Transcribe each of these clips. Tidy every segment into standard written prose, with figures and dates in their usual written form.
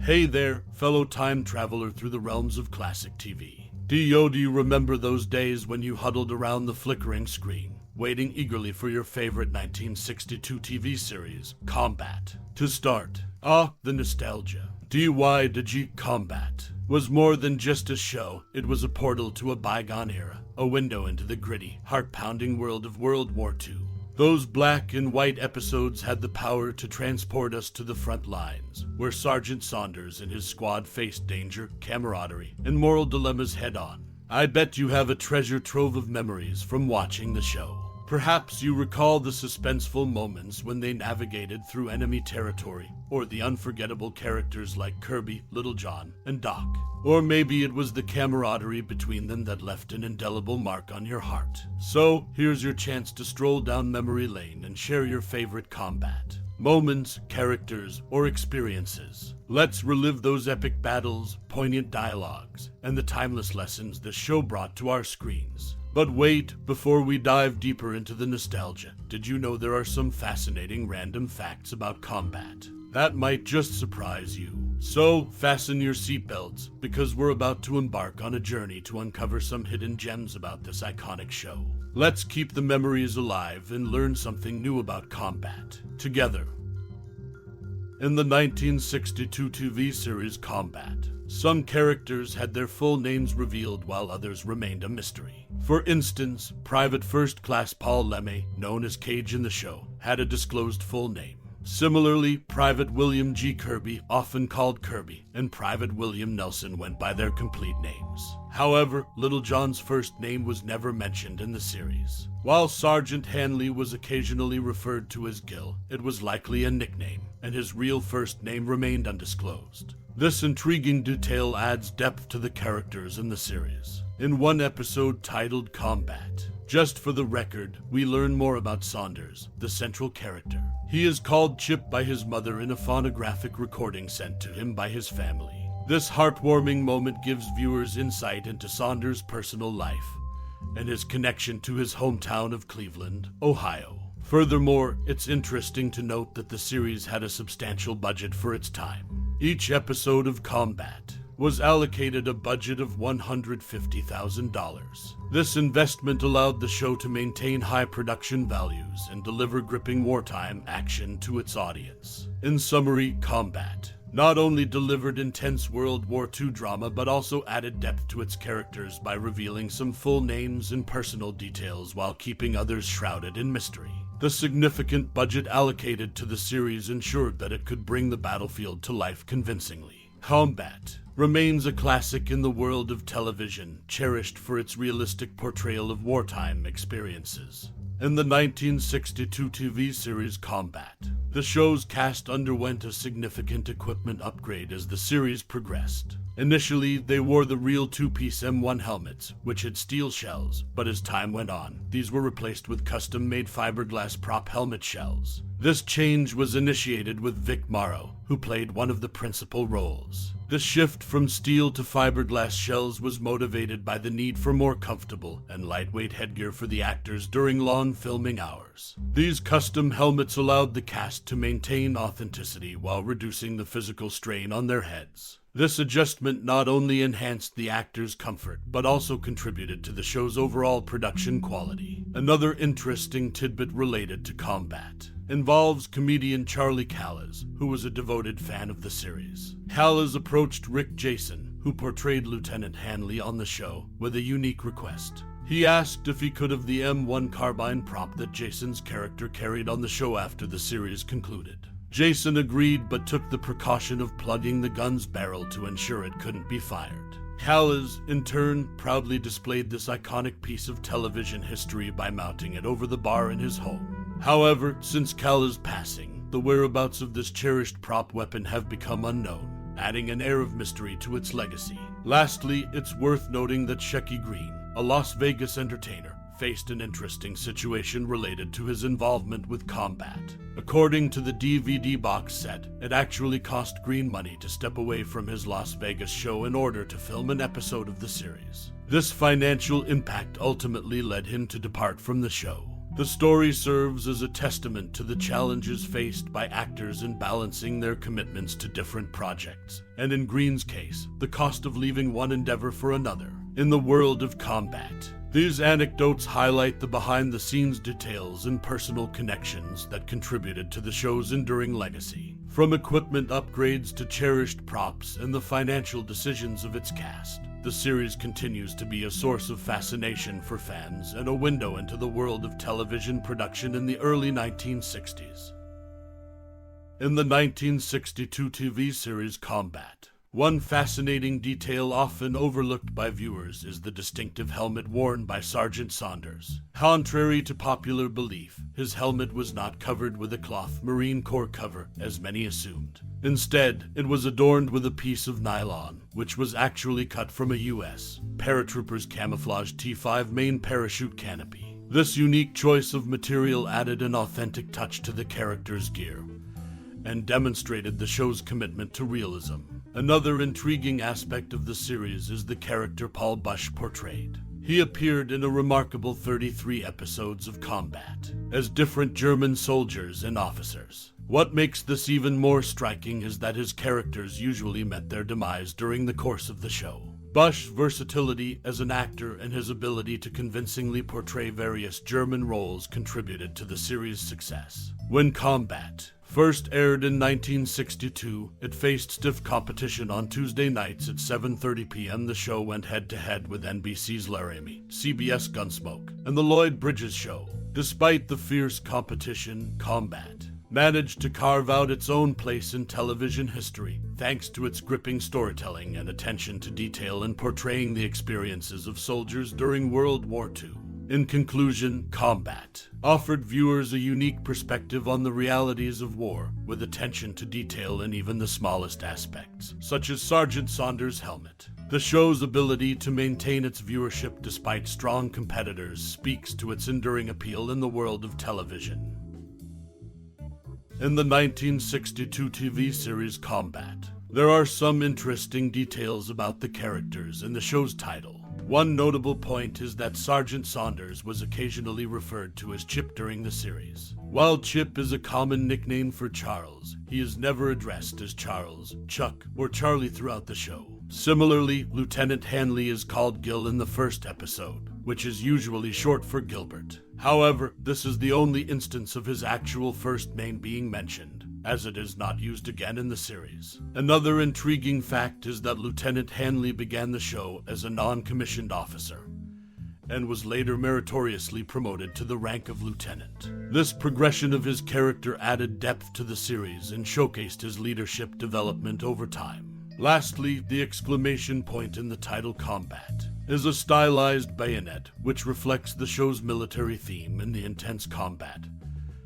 Hey there, fellow time traveler through the realms of classic TV. Do you remember those days when you huddled around the flickering screen, waiting eagerly for your favorite 1962 TV series, Combat, to start? The nostalgia. DYDG Combat was more than just a show. It was a portal to a bygone era, a window into the gritty, heart-pounding world of World War II. Those black and white episodes had the power to transport us to the front lines, where Sergeant Saunders and his squad faced danger, camaraderie, and moral dilemmas head-on. I bet you have a treasure trove of memories from watching the show. Perhaps you recall the suspenseful moments when they navigated through enemy territory, or the unforgettable characters like Kirby, Littlejohn, and Doc. Or maybe it was the camaraderie between them that left an indelible mark on your heart. So, here's your chance to stroll down memory lane and share your favorite combat moments, characters, or experiences. Let's relive those epic battles, poignant dialogues, and the timeless lessons the show brought to our screens. But wait, before we dive deeper into the nostalgia, did you know there are some fascinating random facts about Combat that might just surprise you? So, fasten your seatbelts, because we're about to embark on a journey to uncover some hidden gems about this iconic show. Let's keep the memories alive and learn something new about Combat together. In the 1962 TV series Combat, some characters had their full names revealed while others remained a mystery. For instance, Private First Class Paul Lemay, known as Caje in the show, had a disclosed full name. Similarly, Private William G. Kirby, often called Kirby, and Private William Nelson went by their complete names. However, Littlejohn's first name was never mentioned in the series. While Sergeant Hanley was occasionally referred to as Gil, it was likely a nickname, and his real first name remained undisclosed. This intriguing detail adds depth to the characters in the series. In one episode titled Combat, just for the record, we learn more about Saunders, the central character. He is called Chip by his mother in a phonographic recording sent to him by his family. This heartwarming moment gives viewers insight into Saunders' personal life and his connection to his hometown of Cleveland, Ohio. Furthermore, it's interesting to note that the series had a substantial budget for its time. Each episode of Combat was allocated a budget of $150,000. This investment allowed the show to maintain high production values and deliver gripping wartime action to its audience. In summary, Combat not only delivered intense World War II drama, but also added depth to its characters by revealing some full names and personal details while keeping others shrouded in mystery. The significant budget allocated to the series ensured that it could bring the battlefield to life convincingly. Combat remains a classic in the world of television, cherished for its realistic portrayal of wartime experiences. In the 1962 TV series Combat, the show's cast underwent a significant equipment upgrade as the series progressed. Initially, they wore the real two-piece M1 helmets, which had steel shells, but as time went on, these were replaced with custom-made fiberglass prop helmet shells. This change was initiated with Vic Morrow, who played one of the principal roles. The shift from steel to fiberglass shells was motivated by the need for more comfortable and lightweight headgear for the actors during long filming hours. These custom helmets allowed the cast to maintain authenticity while reducing the physical strain on their heads. This adjustment not only enhanced the actors' comfort, but also contributed to the show's overall production quality. Another interesting tidbit related to Combat involves comedian Charlie Callas, who was a devoted fan of the series. Callas approached Rick Jason, who portrayed Lieutenant Hanley on the show, with a unique request. He asked if he could have the M1 carbine prop that Jason's character carried on the show after the series concluded. Jason agreed, but took the precaution of plugging the gun's barrel to ensure it couldn't be fired. Callas, in turn, proudly displayed this iconic piece of television history by mounting it over the bar in his home. However, since Callas' passing, the whereabouts of this cherished prop weapon have become unknown, adding an air of mystery to its legacy. Lastly, it's worth noting that Shecky Green, a Las Vegas entertainer, faced an interesting situation related to his involvement with Combat. According to the DVD box set, it actually cost Green money to step away from his Las Vegas show in order to film an episode of the series. This financial impact ultimately led him to depart from the show. The story serves as a testament to the challenges faced by actors in balancing their commitments to different projects, and in Green's case, the cost of leaving one endeavor for another. In the world of combat, these anecdotes highlight the behind-the-scenes details and personal connections that contributed to the show's enduring legacy. From equipment upgrades to cherished props and the financial decisions of its cast, the series continues to be a source of fascination for fans and a window into the world of television production in the early 1960s. In the 1962 TV series Combat, one fascinating detail often overlooked by viewers is the distinctive helmet worn by Sergeant Saunders. Contrary to popular belief, his helmet was not covered with a cloth Marine Corps cover, as many assumed. Instead, it was adorned with a piece of nylon, which was actually cut from a U.S. paratrooper's camouflage T5 main parachute canopy. This unique choice of material added an authentic touch to the character's gear and demonstrated the show's commitment to realism. Another intriguing aspect of the series is the character Paul Busch portrayed. He appeared in a remarkable 33 episodes of Combat as different German soldiers and officers. What makes this even more striking is that his characters usually met their demise during the course of the show. Busch's versatility as an actor and his ability to convincingly portray various German roles contributed to the series' success. When Combat first aired in 1962, it faced stiff competition on Tuesday nights at 7:30 p.m. The show went head-to-head with NBC's Laramie, CBS Gunsmoke, and The Lloyd Bridges Show. Despite the fierce competition, Combat managed to carve out its own place in television history, thanks to its gripping storytelling and attention to detail in portraying the experiences of soldiers during World War II. In conclusion, Combat offered viewers a unique perspective on the realities of war, with attention to detail in even the smallest aspects, such as Sergeant Saunders' helmet. The show's ability to maintain its viewership despite strong competitors speaks to its enduring appeal in the world of television. In the 1962 TV series Combat, there are some interesting details about the characters in the show's title. One notable point is that Sergeant Saunders was occasionally referred to as Chip during the series. While Chip is a common nickname for Charles, he is never addressed as Charles, Chuck, or Charlie throughout the show. Similarly, Lieutenant Hanley is called Gil in the first episode, which is usually short for Gilbert. However, this is the only instance of his actual first name being mentioned, as it is not used again in the series. Another intriguing fact is that Lieutenant Hanley began the show as a non-commissioned officer, and was later meritoriously promoted to the rank of lieutenant. This progression of his character added depth to the series and showcased his leadership development over time. Lastly, the exclamation point in the title Combat is a stylized bayonet, which reflects the show's military theme and the intense combat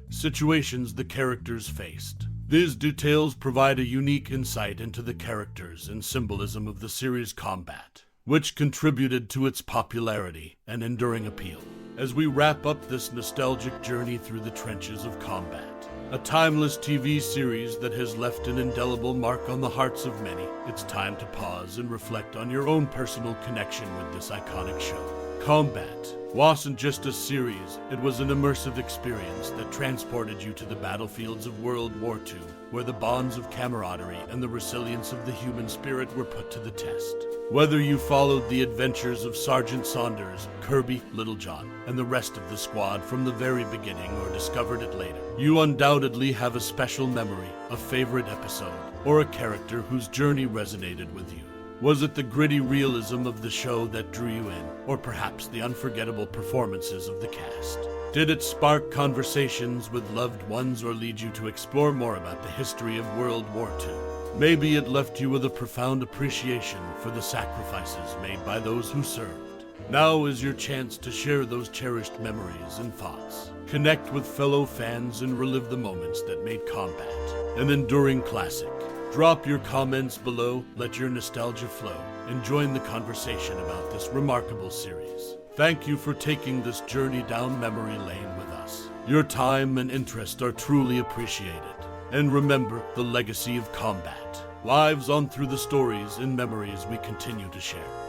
situations the characters faced. These details provide a unique insight into the characters and symbolism of the series Combat, which contributed to its popularity and enduring appeal. As we wrap up this nostalgic journey through the trenches of Combat, a timeless TV series that has left an indelible mark on the hearts of many, it's time to pause and reflect on your own personal connection with this iconic show. Combat wasn't just a series, it was an immersive experience that transported you to the battlefields of World War II, where the bonds of camaraderie and the resilience of the human spirit were put to the test. Whether you followed the adventures of Sergeant Saunders, Kirby, Littlejohn, and the rest of the squad from the very beginning or discovered it later, you undoubtedly have a special memory, a favorite episode, or a character whose journey resonated with you. Was it the gritty realism of the show that drew you in, or perhaps the unforgettable performances of the cast? Did it spark conversations with loved ones or lead you to explore more about the history of World War II? Maybe it left you with a profound appreciation for the sacrifices made by those who served. Now is your chance to share those cherished memories and thoughts. Connect with fellow fans and relive the moments that made Combat an enduring classic. Drop your comments below, let your nostalgia flow, and join the conversation about this remarkable series. Thank you for taking this journey down memory lane with us. Your time and interest are truly appreciated. And remember the legacy of Combat lives on through the stories and memories we continue to share.